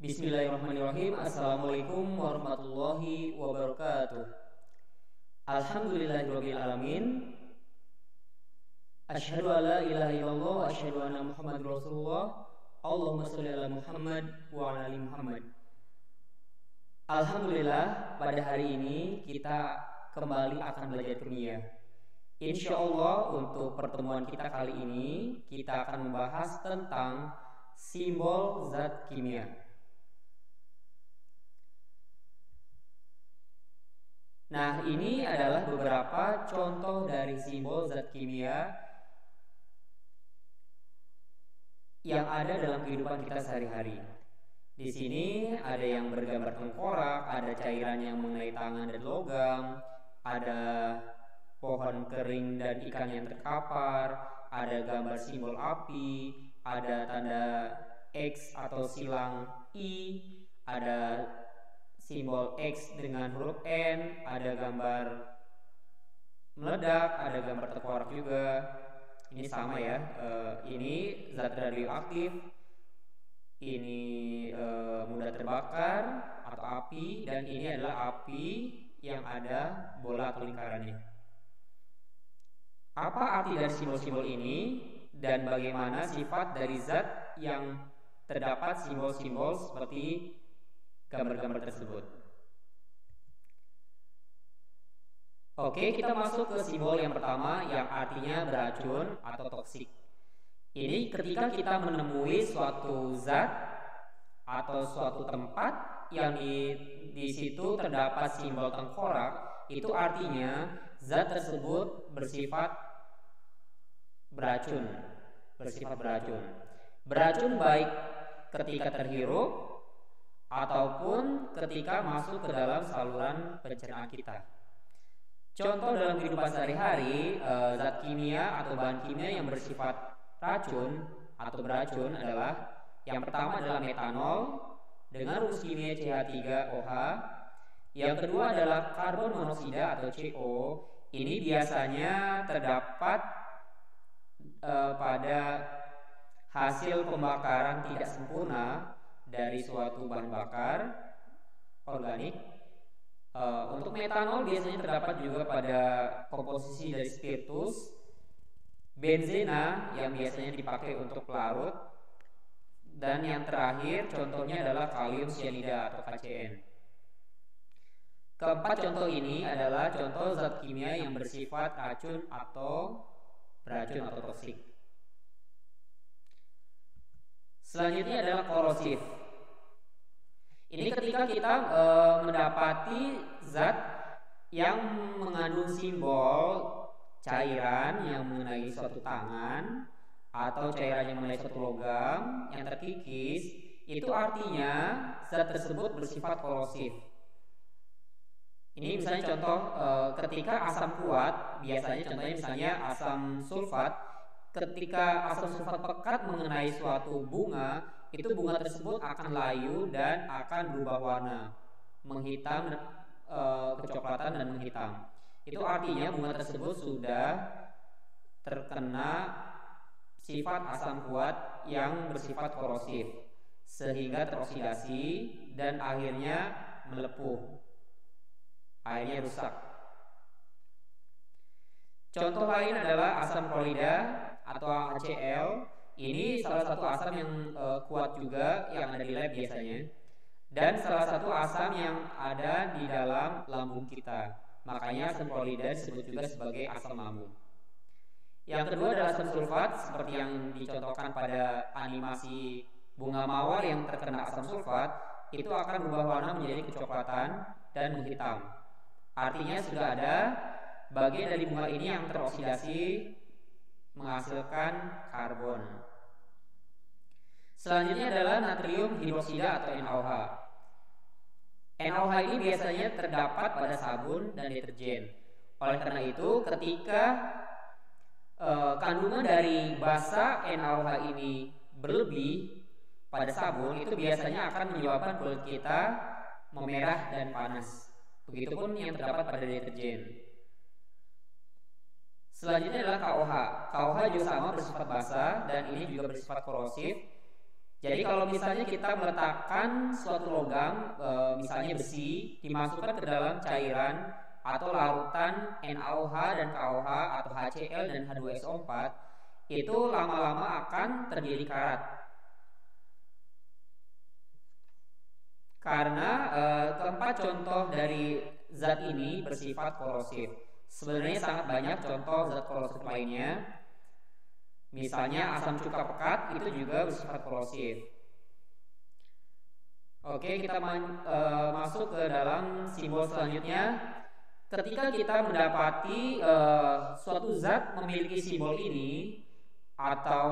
Bismillahirrahmanirrahim. Assalamualaikum warahmatullahi wabarakatuh. Alhamdulillahirabbil alamin. Asyhadu an la ilaha illallah wa asyhadu anna Muhammadur Rasulullah. Allahumma shalli ala Muhammad wa ala ali Muhammad. Alhamdulillah, pada hari ini kita kembali akan belajar kimia. Insya Allah untuk pertemuan kita kali ini kita akan membahas tentang simbol zat kimia. Nah, ini adalah beberapa contoh dari simbol zat kimia yang ada dalam kehidupan kita sehari-hari. Di sini ada yang bergambar tengkorak, ada cairan yang mengenai tangan dan logam, ada pohon kering dan ikan yang terkapar, ada gambar simbol api, ada tanda X atau silang I, ada simbol X dengan huruf N, ada gambar meledak, ada gambar tengkorak juga. Ini sama ya, ini zat radioaktif, ini mudah terbakar atau api, dan ini adalah api yang ada bola atau lingkarannya. Apa arti dari simbol-simbol ini dan bagaimana sifat dari zat yang terdapat simbol-simbol seperti gambar-gambar tersebut? Oke, kita masuk ke simbol yang pertama yang artinya beracun atau toksik. Ini ketika kita menemui suatu zat atau suatu tempat yang di situ terdapat simbol tengkorak, itu artinya zat tersebut bersifat beracun. Beracun baik ketika terhirup ataupun ketika masuk ke dalam saluran pencernaan kita. Contoh dalam kehidupan sehari-hari, zat kimia atau bahan kimia yang bersifat racun atau beracun adalah yang pertama adalah metanol dengan rumus kimia CH3OH. Yang kedua adalah karbon monoksida atau CO. Ini biasanya terdapat pada hasil pembakaran tidak sempurna dari suatu bahan bakar organik. Untuk metanol biasanya terdapat juga pada komposisi dari spiritus, benzena yang biasanya dipakai untuk pelarut, dan yang terakhir contohnya adalah kalium cyanida atau KCN. Keempat contoh ini adalah contoh zat kimia yang bersifat racun atau beracun atau toksik. Selanjutnya adalah korosif. Ini ketika kita mendapati zat yang mengandung simbol cairan yang mengenai suatu tangan atau cairan yang mengenai suatu logam yang terkikis, itu artinya zat tersebut bersifat korosif. Ini misalnya contoh ketika asam kuat, biasanya contohnya misalnya asam sulfat, ketika asam sulfat pekat mengenai suatu bunga, itu bunga tersebut akan layu dan akan berubah warna, menghitam, kecoklatan dan menghitam. Itu artinya bunga tersebut sudah terkena sifat asam kuat yang bersifat korosif, sehingga teroksidasi dan akhirnya melepuh, akhirnya rusak. Contoh lain adalah asam klorida atau HCl. Ini salah satu asam yang kuat juga yang ada di lab biasanya, dan salah satu asam yang ada di dalam lambung kita. Makanya asam klorida disebut juga sebagai asam lambung. Yang kedua adalah asam sulfat, seperti yang dicontohkan pada animasi bunga mawar yang terkena asam sulfat, itu akan berubah warna menjadi kecoklatan dan menghitam. Artinya sudah ada bagian dari bunga ini yang teroksidasi menghasilkan karbon. Selanjutnya adalah natrium hidroksida atau NaOH. NaOH ini biasanya terdapat pada sabun dan deterjen. Oleh karena itu, ketika kandungan dari basa NaOH ini berlebih pada sabun, itu biasanya akan menyebabkan kulit kita memerah dan panas. Begitupun yang terdapat pada deterjen. Selanjutnya adalah KOH. KOH juga sama bersifat basa dan ini juga bersifat korosif. Jadi kalau misalnya kita meletakkan suatu logam, misalnya besi, dimasukkan ke dalam cairan atau larutan NaOH dan KOH atau HCl dan H2SO4, itu lama-lama akan terjadi karat. Karena keempat contoh dari zat ini bersifat korosif. Sebenarnya sangat banyak contoh zat korosif lainnya. Misalnya asam cuka pekat itu juga bersifat korosif. Oke, kita masuk ke dalam simbol selanjutnya. Ketika kita mendapati suatu zat memiliki simbol ini, atau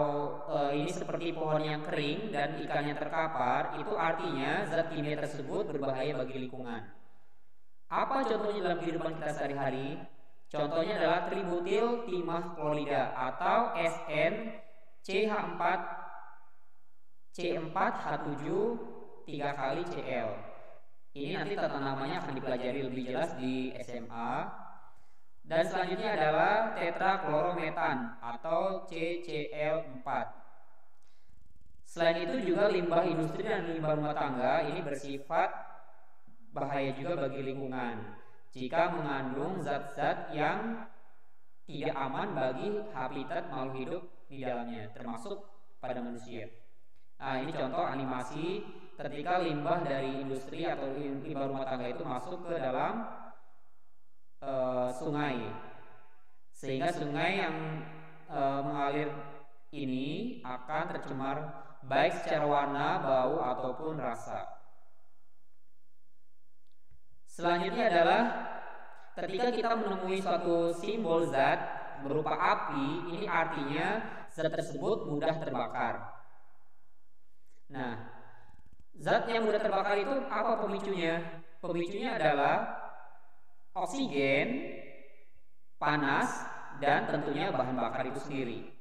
ini seperti pohon yang kering dan ikannya terkapar, itu artinya zat kimia tersebut berbahaya bagi lingkungan. Apa contohnya dalam kehidupan kita sehari-hari? Contohnya adalah tributil timah klorida atau SnCH4 C4H7 3 kali Cl. Ini nanti tata namanya akan dipelajari lebih jelas di SMA. Dan selanjutnya adalah tetraklorometan atau CCl4. Selain itu juga limbah industri dan limbah rumah tangga ini bersifat bahaya juga bagi lingkungan jika mengandung zat-zat yang tidak aman bagi habitat makhluk hidup di dalamnya, termasuk pada manusia. Nah, ini contoh animasi ketika limbah dari industri atau limbah rumah tangga itu masuk ke dalam sungai, sehingga sungai yang mengalir ini akan tercemar baik secara warna, bau, ataupun rasa. Selanjutnya adalah ketika kita menemui suatu simbol zat berupa api, ini artinya zat tersebut mudah terbakar. Nah, zat yang mudah terbakar itu apa pemicunya? Pemicunya adalah oksigen, panas, dan tentunya bahan bakar itu sendiri.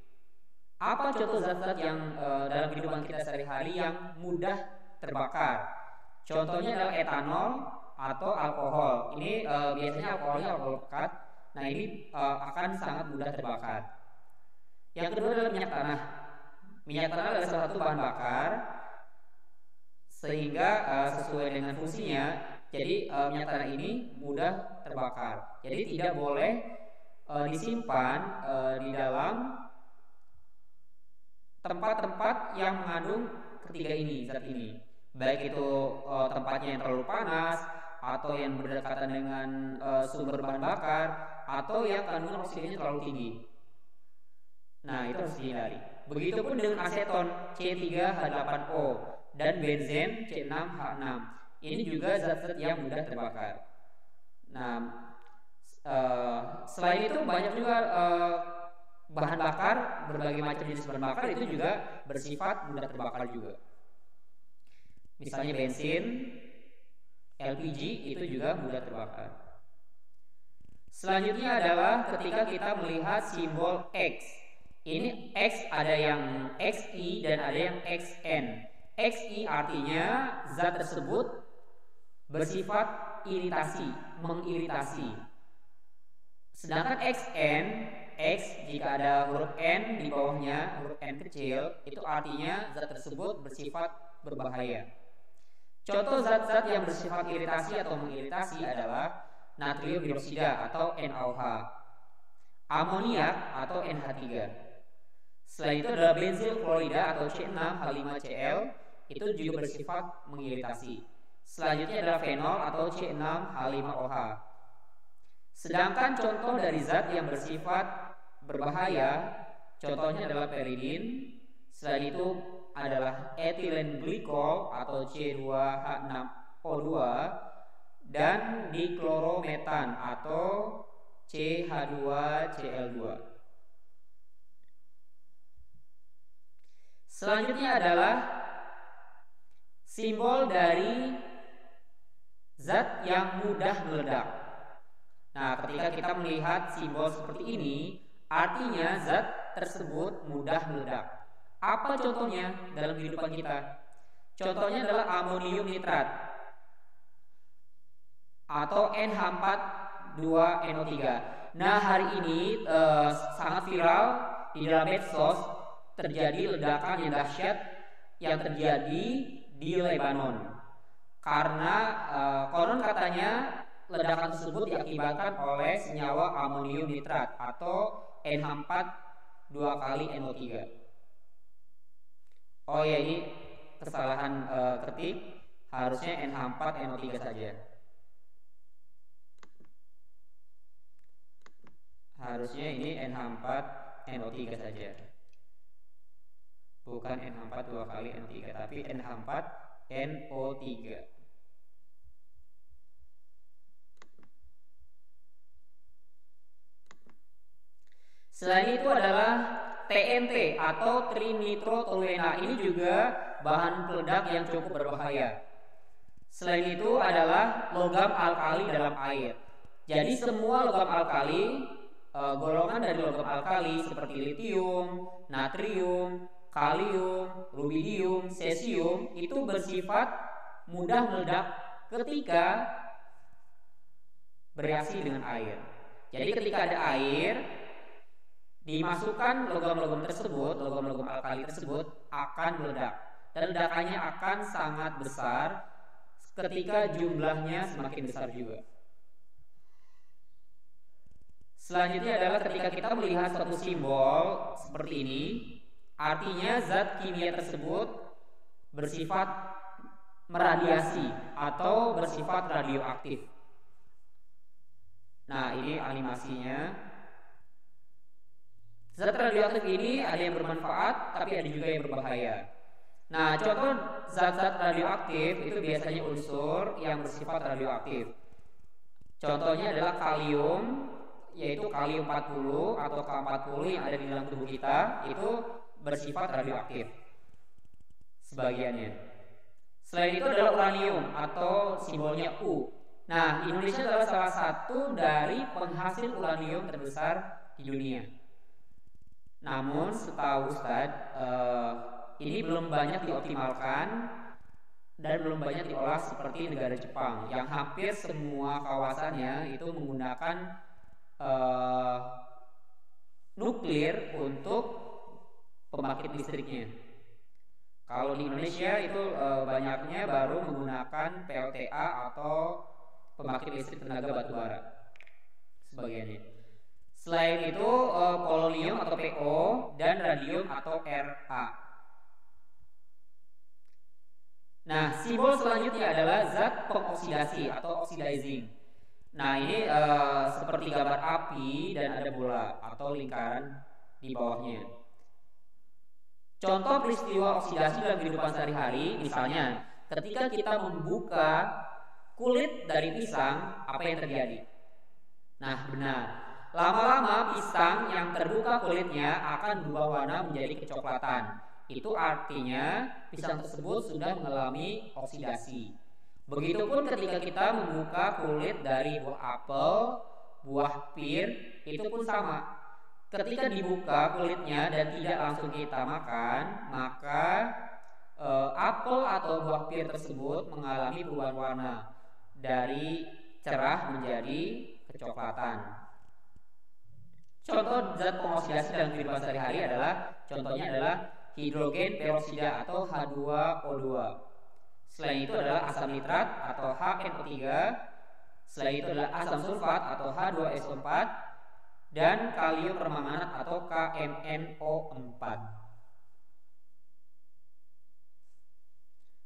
Apa contoh zat-zat yang dalam kehidupan kita sehari-hari yang mudah terbakar? Contohnya adalah etanol atau alkohol. Ini biasanya alkoholnya alkohol pekat. Nah, ini akan sangat mudah terbakar. Yang kedua adalah minyak tanah. Minyak tanah adalah salah satu bahan bakar, sehingga sesuai dengan fungsinya, jadi minyak tanah ini mudah terbakar. Jadi tidak boleh disimpan di dalam tempat-tempat yang mengandung ketiga ini, zat ini. Baik itu tempatnya yang terlalu panas, atau yang berdekatan dengan sumber bahan bakar, atau yang kandungan oksigennya terlalu tinggi. Nah, itu harus dihindari. Begitupun dengan aseton C3H8O dan benzen C6H6. Ini juga zat-zat yang mudah terbakar. Nah, selain itu banyak juga bahan bakar, berbagai macam jenis bahan bakar itu juga bersifat mudah terbakar juga. Misalnya bensin, LPG itu juga mudah terbakar. Selanjutnya adalah ketika kita melihat simbol X. Ini X ada yang XI dan ada yang XN. XI artinya zat tersebut bersifat iritasi, mengiritasi. Sedangkan XN, X jika ada huruf N di bawahnya, huruf N kecil, itu artinya zat tersebut bersifat berbahaya. Contoh zat-zat yang bersifat iritasi atau mengiritasi adalah natrium hidroksida atau NaOH, amoniak atau NH3. Selain itu adalah benzil klorida atau C6H5Cl, itu juga bersifat mengiritasi. Selanjutnya adalah fenol atau C6H5OH. Sedangkan contoh dari zat yang bersifat berbahaya, contohnya adalah peridin. Selain itu adalah etilen glikol atau C2H6O2 dan diklorometan atau CH2Cl2. Selanjutnya adalah simbol dari zat yang mudah meledak. Nah, ketika kita melihat simbol seperti ini, artinya zat tersebut mudah meledak. Apa contohnya dalam kehidupan kita? Contohnya adalah amonium nitrat atau NH4,2NO3. Nah, hari ini sangat viral di dalam medsos, terjadi ledakan yang dahsyat yang terjadi di Lebanon. Karena konon katanya ledakan tersebut diakibatkan oleh senyawa amonium nitrat atau NH4 2 kali NO3. Oh ya, ini kesalahan ketik, harusnya NH4 NO3 saja. Harusnya ini NH4 NO3 saja. Bukan NH4 2 kali NO3, tapi NH4 NO3. Selain itu adalah TNT atau trinitrotoluena. Ini juga bahan peledak yang cukup berbahaya. Selain itu adalah logam alkali dalam air. Jadi semua logam alkali, golongan dari logam alkali seperti litium, natrium, kalium, rubidium, cesium itu bersifat mudah meledak ketika bereaksi dengan air. Jadi ketika ada air, dimasukkan logam-logam tersebut, logam-logam alkali tersebut akan meledak, dan ledakannya akan sangat besar ketika jumlahnya semakin besar juga. Selanjutnya adalah ketika kita melihat suatu simbol seperti ini, artinya zat kimia tersebut bersifat meradiasi atau bersifat radioaktif. Nah, ini animasinya. Zat radioaktif ini ada yang bermanfaat, tapi ada juga yang berbahaya. Nah, contoh zat-zat radioaktif itu biasanya unsur yang bersifat radioaktif. Contohnya adalah kalium, yaitu kalium 40 atau K40 yang ada di dalam tubuh kita, itu bersifat radioaktif sebagiannya. Selain itu adalah uranium atau simbolnya U. Nah, Indonesia adalah salah satu dari penghasil uranium terbesar di dunia. Namun setahu Ustadz, ini belum banyak dioptimalkan dan belum banyak diolah seperti negara Jepang yang hampir semua kawasannya itu menggunakan nuklir untuk pembangkit listriknya. Kalau di Indonesia itu banyaknya baru menggunakan PLTA atau pembangkit listrik tenaga batubara sebagiannya. Selain itu polonium atau PO dan radium atau Ra. Nah, simbol selanjutnya adalah zat pengoksidasi atau oxidizing. Nah, ini seperti gambar api dan ada bola atau lingkaran di bawahnya. Contoh peristiwa oksidasi dalam kehidupan sehari-hari, misalnya ketika kita membuka kulit dari pisang, apa yang terjadi? Nah, benar. Lama-lama pisang yang terbuka kulitnya akan berubah warna menjadi kecoklatan. Itu artinya pisang tersebut sudah mengalami oksidasi. Begitupun ketika kita membuka kulit dari buah apel, buah pir, itu pun sama. Ketika dibuka kulitnya dan tidak langsung kita makan, maka apel atau buah pir tersebut mengalami perubahan warna dari cerah menjadi kecoklatan. Contoh zat pengoksidasi dalam kehidupan sehari-hari contohnya adalah hidrogen peroksida atau H2O2. Selain itu adalah asam nitrat atau HNO3. Selain itu adalah asam sulfat atau H2SO4 dan kalium permanganat atau KMNO4.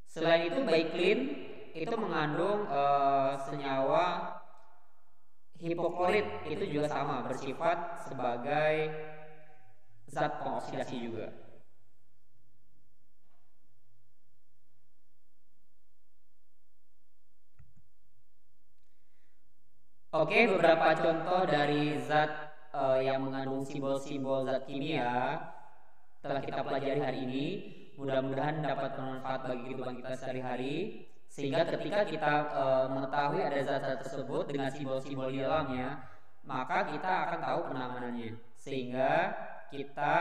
Selain itu baiklin itu mengandung senyawa hipoklorit, itu juga sama bersifat sebagai zat pengoksidasi juga. Oke, beberapa contoh dari zat yang mengandung simbol-simbol zat kimia telah kita pelajari hari ini. Mudah-mudahan dapat bermanfaat bagi kehidupan kita sehari-hari, sehingga ketika kita mengetahui ada zat-zat tersebut dengan simbol-simbol di dalamnya, maka kita akan tahu penanganannya, sehingga kita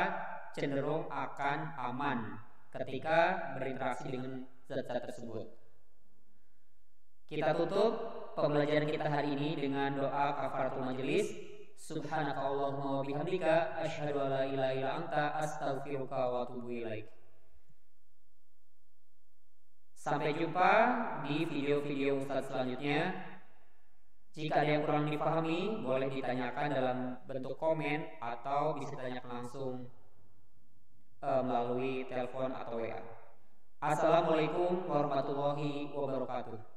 cenderung akan aman ketika berinteraksi dengan zat-zat tersebut. Kita tutup pembelajaran kita hari ini dengan doa kafaratul majelis. Subhanakallahumma wa bihamdika asyhadu an la ilaha illa anta astaghfiruka wa atubu ilaik. Sampai jumpa di video-video Ustadz selanjutnya. Jika ada yang kurang dipahami, boleh ditanyakan dalam bentuk komen atau bisa ditanyakan langsung melalui telepon atau WA. Assalamualaikum warahmatullahi wabarakatuh.